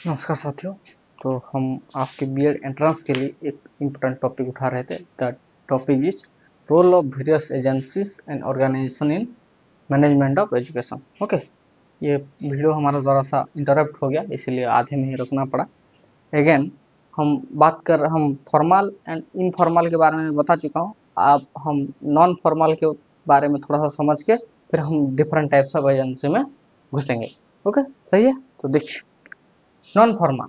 नमस्कार साथियों। तो हम आपके बीएड एंट्रेंस के लिए एक इम्पोर्टेंट टॉपिक उठा रहे थे। The topic is role of various agencies and organisation in management of education. Okay, ये वीडियो हमारा ज़रा सा इंटरप्ट हो गया, इसीलिए आधे में ही रुकना पड़ा। अगेन हम फॉर्मल एंड इनफॉर्मल के बारे में बता चुका हूँ। अब हम नॉन फॉर्मल के बारे में थोड़ा सा समझ के फिर हम डिफरेंट टाइप्स ऑफ एजेंसी में घुसेंगे। ओके, सही है। तो देखिए, नॉन फॉर्मल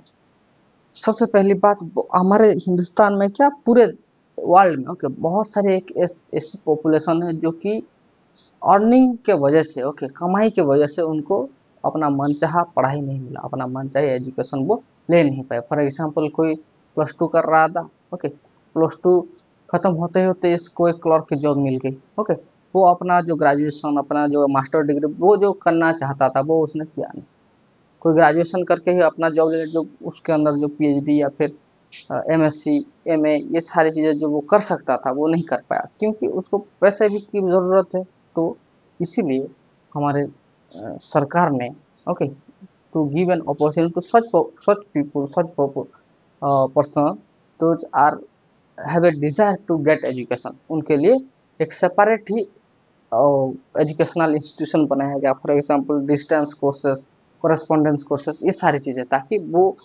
सबसे पहली बात, हमारे हिंदुस्तान में क्या पूरे वर्ल्ड में ओके बहुत सारे एक ऐसी पॉपुलेशन है जो कि अर्निंग के वजह से कमाई के वजह से उनको अपना मनचाहा पढ़ाई नहीं मिला, अपना मनचाही एजुकेशन वो ले नहीं पाए। फॉर एग्जांपल, कोई +2 कर रहा था, +2 खत्म होते होते इसको एक क्लर्क की जॉब मिल गई। वो अपना जो ग्रेजुएशन, अपना जो मास्टर डिग्री वो जो करना चाहता था वो उसने किया नहीं। कोई ग्रेजुएशन करके ही अपना जॉब ले, जो उसके अंदर जो पीएचडी या फिर एमएससी एमए ये सारी चीज़ें जो वो कर सकता था वो नहीं कर पाया, क्योंकि उसको पैसे भी की ज़रूरत है। तो इसीलिए हमारे सरकार ने to give an opportunity to such people, such person those are have a desire to get education, उनके लिए एक सेपरेट ही एजुकेशनल इंस्टीट्यूशन बनाया गया। For example distance courses, correspondence courses, ये सारी चीज़ें, ताकि वो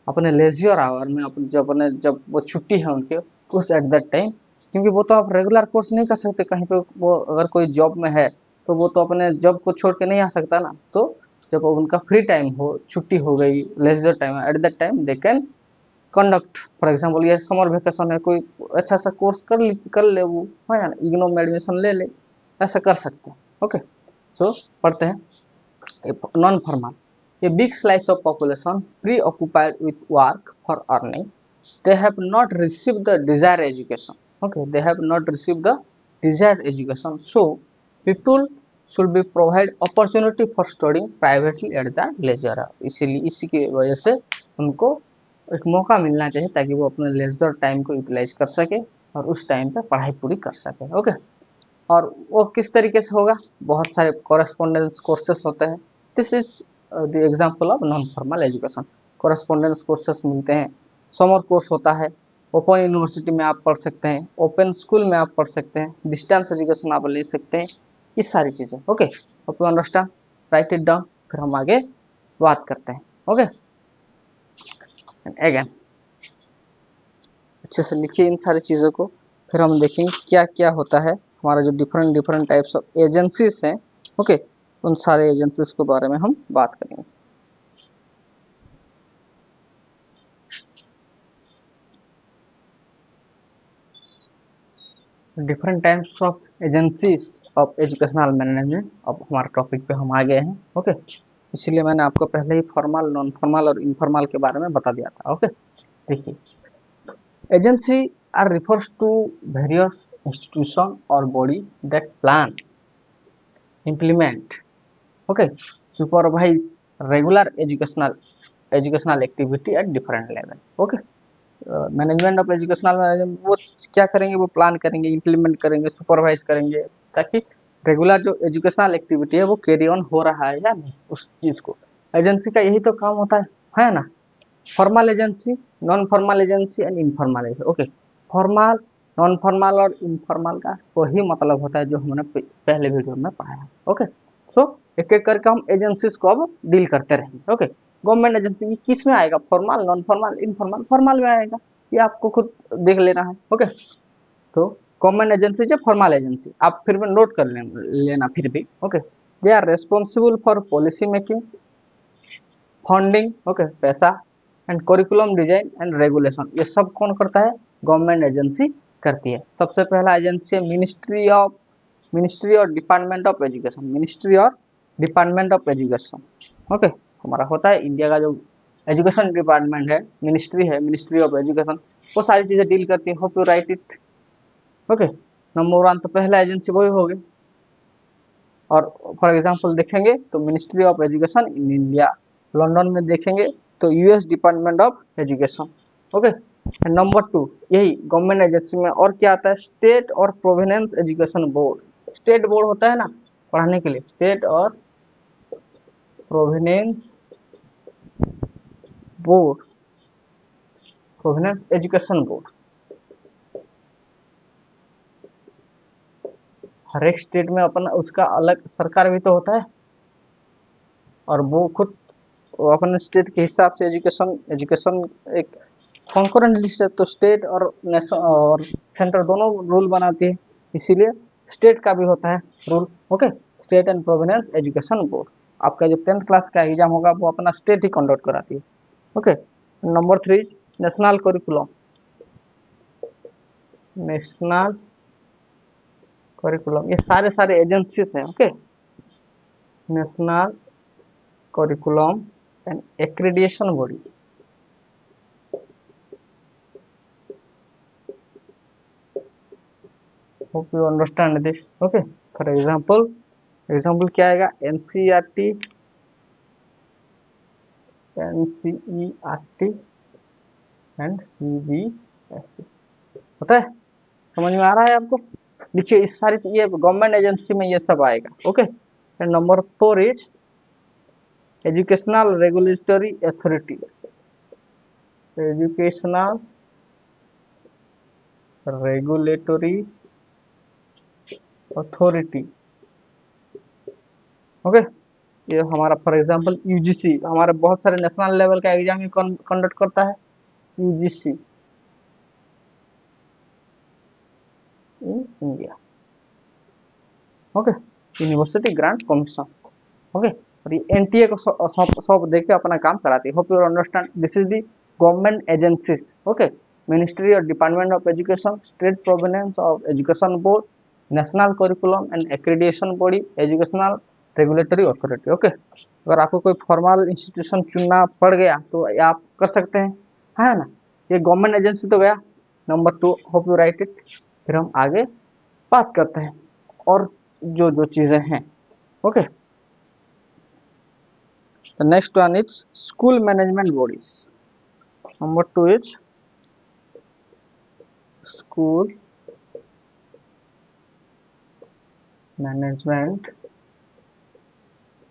अपने लेजियर आवर में जब वो छुट्टी है उनके उस एट दैट टाइम, क्योंकि वो तो आप रेगुलर कोर्स नहीं कर सकते कहीं पे। वो अगर कोई जॉब में है तो वो तो अपने जॉब को छोड़ के नहीं आ सकता ना। तो जब उनका फ्री टाइम हो, छुट्टी हो गई, leisure time, at that time they can conduct. For example, ये समर वेकेशन है, कोई अच्छा सा कोर्स कर ले वो, है ना, इग्नो में एडमिशन ले ले, ऐसा कर सकते हैं। ओके, सो पढ़ते हैं non formal. A big slice of population preoccupied with work for earning, they have not received the desired education. They have not received the desired education. So people should be provide opportunity for studying privately at the leisure. इसीलिए इसी की वजह से उनको एक मौका मिलना चाहिए ताकि वो अपने लेजर टाइम को यूटिलाइज कर सके और उस टाइम पे पढ़ाई पूरी कर सके। ओके, और वो किस तरीके से होगा? बहुत सारे कॉरेस्पोंडेंस कोर्सेस होते हैं। This is the example of non formal education. Correspondence courses मिलते हैं, समर कोर्स होता है, ओपन यूनिवर्सिटी में आप पढ़ सकते हैं, ओपन स्कूल में आप पढ़ सकते हैं, डिस्टेंस एजुकेशन आप ले सकते हैं, ये सारी चीज़ें। Okay, hope you understand, right it down, फिर हम आगे बात करते हैं। ओके, अगेन अच्छे से लिखिए इन सारी चीज़ों को, फिर हम देखेंगे क्या क्या होता है। हमारा जो डिफरेंट टाइप्स ऑफ एजेंसीज हैं, ओके, उन सारे एजेंसीज के बारे में हम बात करेंगे। Different types of agencies of educational management, अब हमारे टॉपिक पे हम आ गए हैं। ओके, इसलिए मैंने आपको पहले ही फॉर्मल, नॉन फॉर्मल और इनफॉर्मल के बारे में बता दिया था। ओके, देखिए, agency are refers to various institution और body that plan, implement, supervise regular educational activity at different level। Management of educational management वो क्या करेंगे? वो प्लान करेंगे, इम्प्लीमेंट करेंगे, सुपरवाइज करेंगे, ताकि रेगुलर जो एजुकेशनल एक्टिविटी है वो कैरी ऑन हो रहा है या नहीं, उस चीज़ को। एजेंसी का यही तो काम होता है ना। Formal agency, non formal agency and informal agency. Okay, formal, non formal और इनफॉर्मल का वही मतलब होता है जो हमने पहले वीडियो में पढ़ाया। ओके, सो एक एक करके हम एजेंसीज को अब डील करते रहेंगे। ओके, गवर्नमेंट एजेंसी किस में आएगा? Formal, non formal, informal. Formal में आएगा, ये आपको खुद देख लेना है। ओके, तो गवर्नमेंट एजेंसी या फॉर्मल एजेंसी आप फिर भी नोट कर लेना फिर भी। Okay, they are responsible for policy making, funding, पैसा, and curriculum design and regulation. ये सब कौन करता है? गवर्नमेंट एजेंसी करती है। सबसे पहला एजेंसी है मिनिस्ट्री और डिपार्टमेंट ऑफ एजुकेशन। मिनिस्ट्री और डिपार्टमेंट ऑफ एजुकेशन, ओके, हमारा होता है इंडिया का जो एजुकेशन डिपार्टमेंट है, मिनिस्ट्री है, मिनिस्ट्री ऑफ एजुकेशन, वो सारी चीजें डील करती है। Hope you write it. Okay, number 1 तो पहला एजेंसी वही हो गई। और फॉर एग्जांपल देखेंगे तो ministry of education in India, London में देखेंगे तो US department of education. Okay, number 2 यही गवर्नमेंट एजेंसी में और क्या आता है? स्टेट और providence education board. State board होता है ना पढ़ाने के लिए, स्टेट और providence board, providence education board, हर एक स्टेट में अपना उसका अलग सरकार भी तो होता है, और वो खुद वो अपने स्टेट के हिसाब से एजुकेशन एजुकेशन एक कॉन्करेंट लिस्ट है, तो स्टेट और नेशनल और सेंटर दोनों रूल बनाती है, इसीलिए स्टेट का भी होता है rule. Okay, state and Providence education board, आपका जो 10th क्लास का एग्जाम होगा वो अपना स्टेट ही कंडक्ट कराती है। Okay, number 3 national curriculum, national curriculum, ये सारे सारे एजेंसीज हैं। Okay, national curriculum and accreditation body, hope you understand this. Okay, for example क्या आएगा, एनसीईआरटी, एनसीईआरटी एंड सीबीएसई, होता है, समझ में आ रहा है आपको? देखिए इस सारी चीज ये गवर्नमेंट एजेंसी में ये सब आएगा। Okay, and number 4 is educational regulatory authority, educational regulatory authority. Okay, ये हमारा फॉर एग्जांपल यूजीसी, हमारे बहुत सारे नेशनल लेवल का एग्जाम कंडक्ट करता है UGC in India. Okay, university grant commission. Okay, और ये एनटीए को सब देख के अपना काम कराती है। Hope you understand, this is the government agencies. Okay, ministry और department of education, state providence of education board, national curriculum and accreditation body, educational regulatory authority. Okay, अगर आपको कोई फॉर्मल इंस्टीट्यूशन चुनना पड़ गया तो ये आप कर सकते हैं, है ना? ये गवर्नमेंट एजेंसी तो गया। Number 2, hope you write it. फिर हम आगे बात करते हैं और जो जो चीजें हैं। Okay, the next one is school management bodies. Number 2 is school management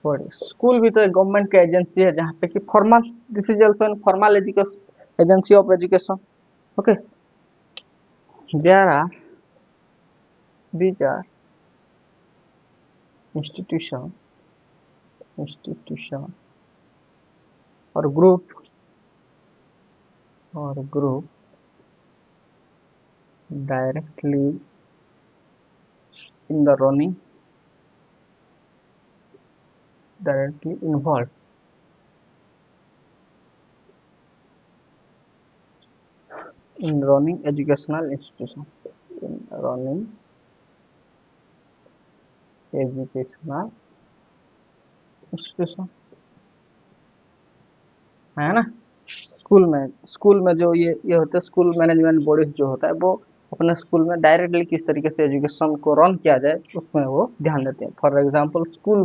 bodies. School भी तो एक गवर्नमेंट की एजेंसी है जहाँ पे कि formal, this is also formal education agency of education. Okay, there are these are institution or group directly in the running, directly involved in running educational institution, in running educational institution, है ना? School में जो ये होता है, school management bodies जो होता है वो अपने स्कूल में डायरेक्टली किस तरीके से एजुकेशन को रन किया जाए उसमें वो ध्यान देते हैं। फॉर एग्जांपल स्कूल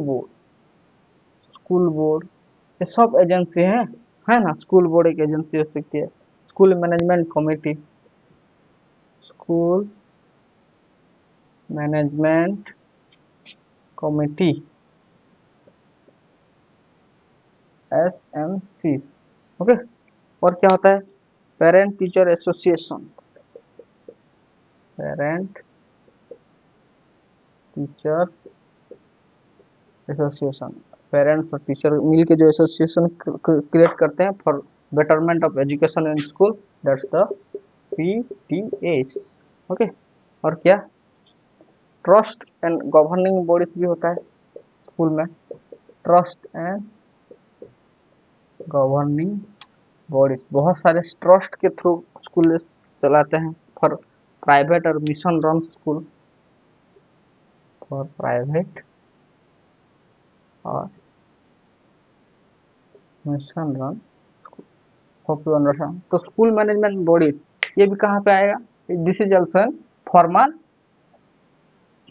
बोर्ड ये सब एजेंसी है ना? स्कूल बोर्ड एक एजेंसी हो सकती है, school management committee, school management committee, SMC। Okay, और क्या होता है, parent teacher association, parent teachers association, parents और टीचर मिलके जो एसोसिएशन क्रिएट करते हैं for betterment of education in school, that's the PTAs। Okay, और क्या, ट्रस्ट एंड गवर्निंग बॉडीज भी होता है स्कूल में, ट्रस्ट एंड गवर्निंग बॉडीज, बहुत सारे ट्रस्ट के थ्रू स्कूल चलाते हैं फॉर प्राइवेट और mission run school, for private और mission run school. Hope you understand. तो स्कूल मैनेजमेंट बॉडीज ये भी कहाँ पे आएगा, this is also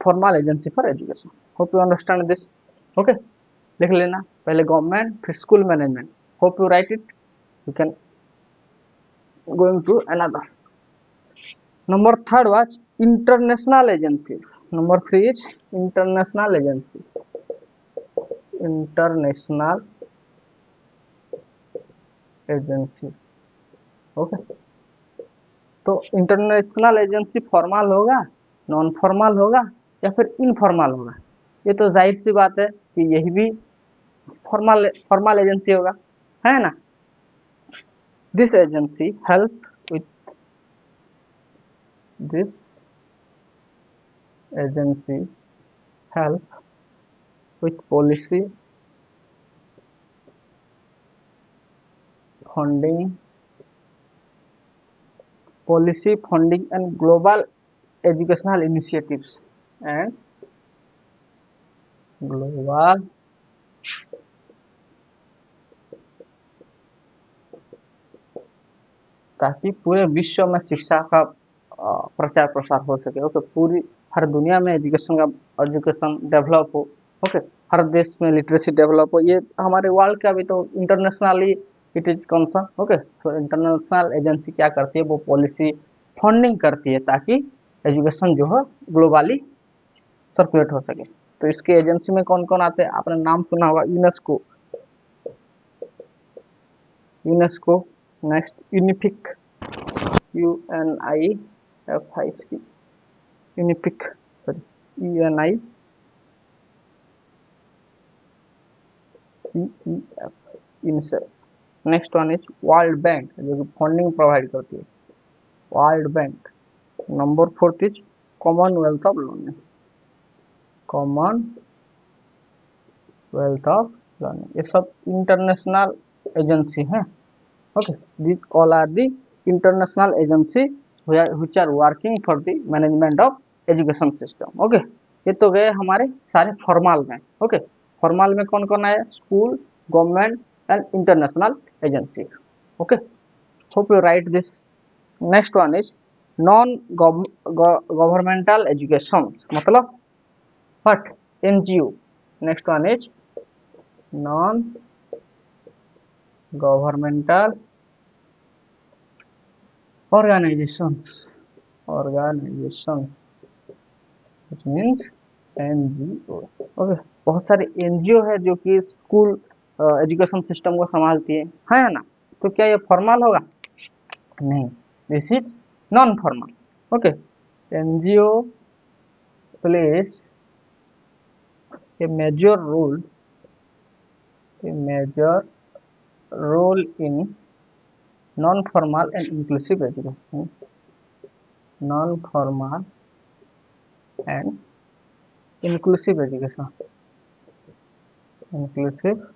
formal agency for education. Hope you understand this. Okay, लिख लेना, पहले गवर्नमेंट फिर school management. Hope you write it, you can going to another. Number 3 was international agencies. Number 3 is international agency. International agency. Okay, तो international agency formal होगा, non formal होगा, या फिर informal होगा? ये तो जाहिर सी बात है कि यही भी फॉर्मल फॉर्मल एजेंसी होगा, है ना? This agency help with this agency help with policy funding, policy funding and global educational initiatives and global ताकि पूरे विश्व में शिक्षा का प्रचार प्रसार हो सके। ओके, पूरी हर दुनिया में एजुकेशन डेवलप हो। ओके, हर देश में लिटरेसी डेवलप हो। ये हमारे वर्ल्ड का भी तो internationally it is concern. Okay, तो इंटरनेशनल एजेंसी क्या करती है, वो पॉलिसी फंडिंग करती है ताकि एजुकेशन जो है ग्लोबली सर्कुलेट हो सके। तो इसके एजेंसी में कौन कौन आते हैं? आपने नाम सुना होगा, UNESCO, UNESCO, next UNIFIC, UNIFIC, UNIFIC, sorry, UNICEF, UNICEF. Next one is world bank, जो कि फंडिंग प्रोवाइड करती है, world bank. Number fourth is commonwealth of learning, commonwealth of learning. ये सब इंटरनेशनल एजेंसी हैं। Okay, these all are the international agency which are working for the management of education system। Okay, ये तो गए हमारे सारे फॉर्मल में। Okay, formal में कौन कौन आया? School, government and international agency. Okay, hope you write this. Next one is non governmental education, मतलब what? NGO। Next one is non governmental organizations, organization which means NGO। ओके, बहुत सारे NGO है जो कि स्कूल एजुकेशन सिस्टम को संभालती है ना? तो क्या ये फॉर्मल होगा? नहीं, this is non formal. Okay, NGO places a major role, a major role in non formal and inclusive education, non formal and inclusive education, inclusive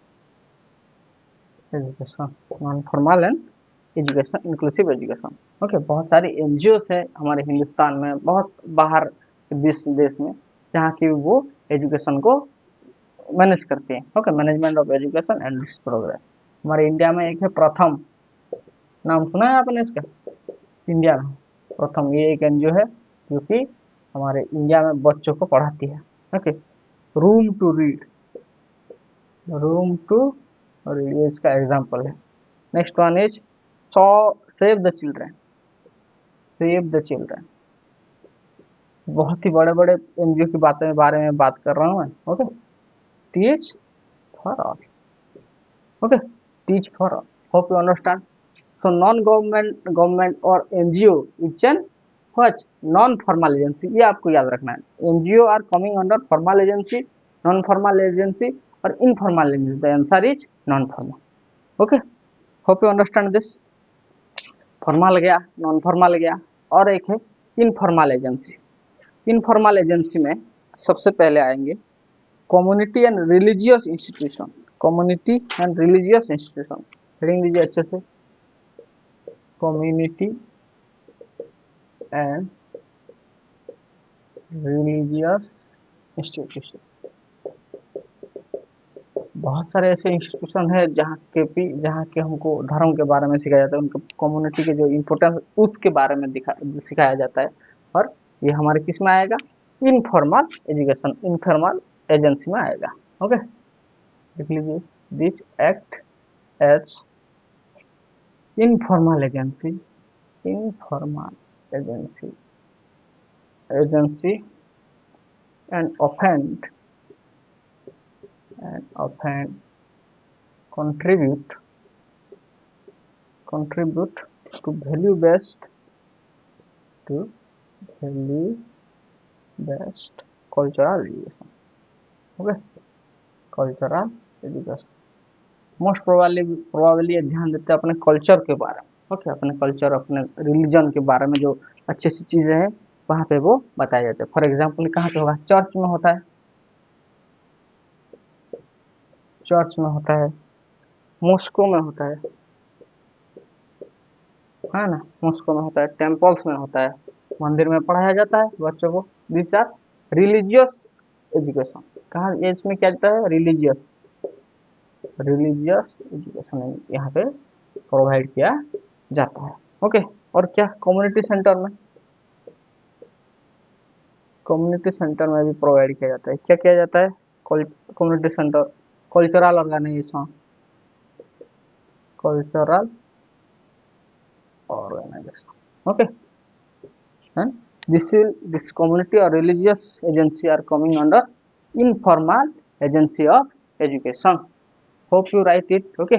education, non formal and education, inclusive education. Okay, बहुत सारी NGO है हमारे हिंदुस्तान में, बहुत बाहर देश में, जहाँ की वो एजुकेशन को मैनेज करती है। Okay, management of education and this programme. हमारे इंडिया में एक है प्रथम, नाम सुना है आपने इसका? इंडिया में प्रथम, ये एक एनजीओ है जो कि हमारे इंडिया में बच्चों को पढ़ाती है। Okay, room to read, room to read, ये इसका एग्जाम्पल है। Next one is save the children, save the children. बहुत ही बड़े बड़े एनजीओ की बारे में बात कर रहा हूँ मैं। Okay, teach for all, okay, teach for all, hope you understand. So non government और NGO it's an what? Non formal agency. ये आपको याद रखना है। NGO are coming under formal agency, non formal agency और informal agency. The answer is non formal. Okay, hope you understand this. Formal गया, non formal गया, और एक है इनफॉर्मल एजेंसी। इनफॉर्मल एजेंसी में सबसे पहले आएंगे community and religious institution, community and religious institution. Heading दीजिए अच्छे से, कम्युनिटी एंड रिलीजियस इंस्टीट्यूशन। बहुत सारे ऐसे इंस्टीट्यूशन है जहाँ के हमको धर्म के बारे में सिखाया जाता है, उनके कम्युनिटी के जो इम्पोर्टेंस उसके बारे में सिखाया जाता है। और ये हमारे किस में आएगा? इनफॉर्मल एजुकेशन, इनफॉर्मल एजेंसी में आएगा। ओके, देख लीजिए, this act as informal agency, informal agency, agency and often contribute contribute to value based cultural education. Okay, cultural education most probably ध्यान देते हैं अपने कल्चर के बारे में. ओके, अपने कल्चर, अपने रिलीजन के बारे में जो अच्छी सी चीजें हैं वहां पे वो बताए जाते हैं. फॉर एग्जाम्पल कहाँ पे होगा? चर्च में होता है, चर्च में होता है, मॉस्को में होता है ना, मॉस्को में होता है, टेम्पल्स में होता है, मंदिर में पढ़ाया जाता है बच्चों को. This are religious education. कहाँ इसमें क्या जाता है? रिलीजियस एजुकेशन यहाँ पे प्रोवाइड किया जाता है. ओके, और क्या कम्युनिटी सेंटर में? कम्युनिटी सेंटर में भी प्रोवाइड किया जाता है. क्या किया जाता है? Community centre, cultural organisation, cultural organisation. Okay, and this community or religious agency are coming under informal agency of education. Hope you write it. Okay,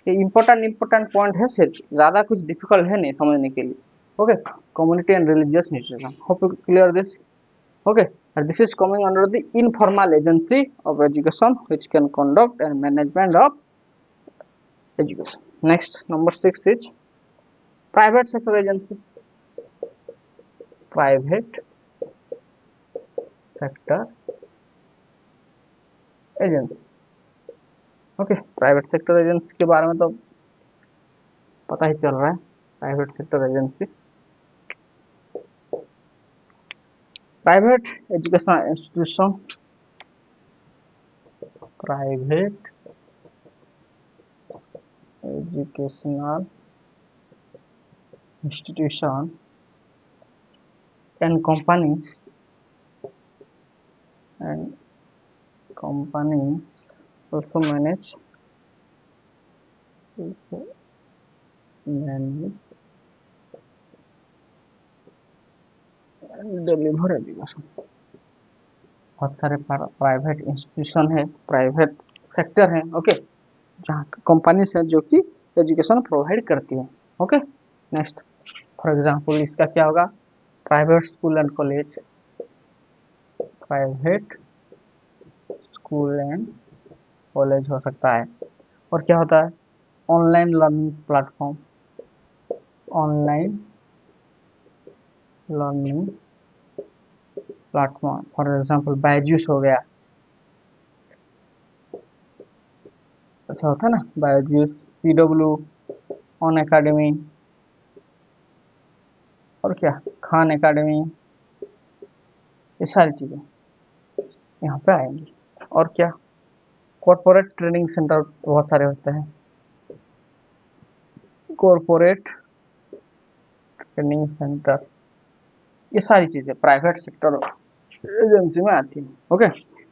ये इम्पोर्टेंट पॉइंट है, सिर्फ ज्यादा कुछ डिफिकल्ट है नहीं समझने के लिए. Okay, community and religious institution. Hope you clear this. Okay, and this is coming under the informal agency of education which can conduct and management of education. Next, number 6 is private sector agency. Private sector agency. Okay, private sector agency के बारे में तो पता ही चल रहा है. Private sector agency, private educational institution, private educational institution and companies also manage and deliver education. बहुत सारे प्राइवेट इंस्टीट्यूशन है, प्राइवेट सेक्टर है. ओके, जहाँ कंपनीज है जो कि एजुकेशन प्रोवाइड करती है. ओके, नेक्स्ट, फॉर एग्जांपल इसका क्या होगा? Private school and college, private school and college हो सकता है. और क्या होता है? Online learning platform, online learning platform. For example Byju's हो गया, अच्छा होता है ना, बायजूस, पीडब्ल्यू, ऑन एकेडमी, और क्या, खान एकेडमी, ये सारी चीजें यहाँ पे आएंगी. और क्या, कॉर्पोरेट ट्रेनिंग सेंटर बहुत सारे होते हैं, कॉर्पोरेट ट्रेनिंग सेंटर, ये सारी चीजें प्राइवेट सेक्टर एजेंसी में आती है. ओके,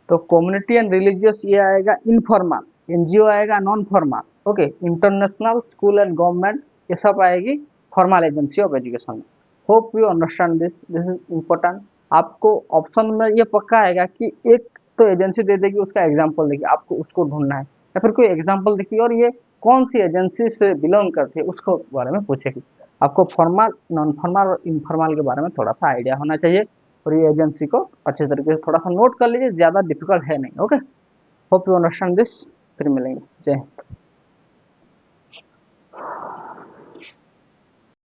तो कम्युनिटी एंड रिलीजियस ये आएगा इनफॉर्मल, एनजीओ आएगा non formal. Okay, international school and government ये सब आएगी formal agency of education. Hope you understand this. This is important. आपको ऑप्शन में ये पक्का आएगा कि एक तो एजेंसी दे देगी, उसका एग्जाम्पल देगी, आपको उसको ढूंढना है, या फिर कोई एग्जाम्पल देखिए और ये कौन सी एजेंसी से बिलोंग करती है उसको बारे में पूछेगी. आपको फॉर्मल, नॉन फॉर्मल और इनफॉर्मल के बारे में थोड़ा सा आइडिया होना चाहिए, और ये एजेंसी को अच्छे तरीके से थोड़ा सा नोट कर लीजिए, ज्यादा डिफिकल्ट है नहीं. Okay, hope you understand this. फिर मिलेंगे. जय.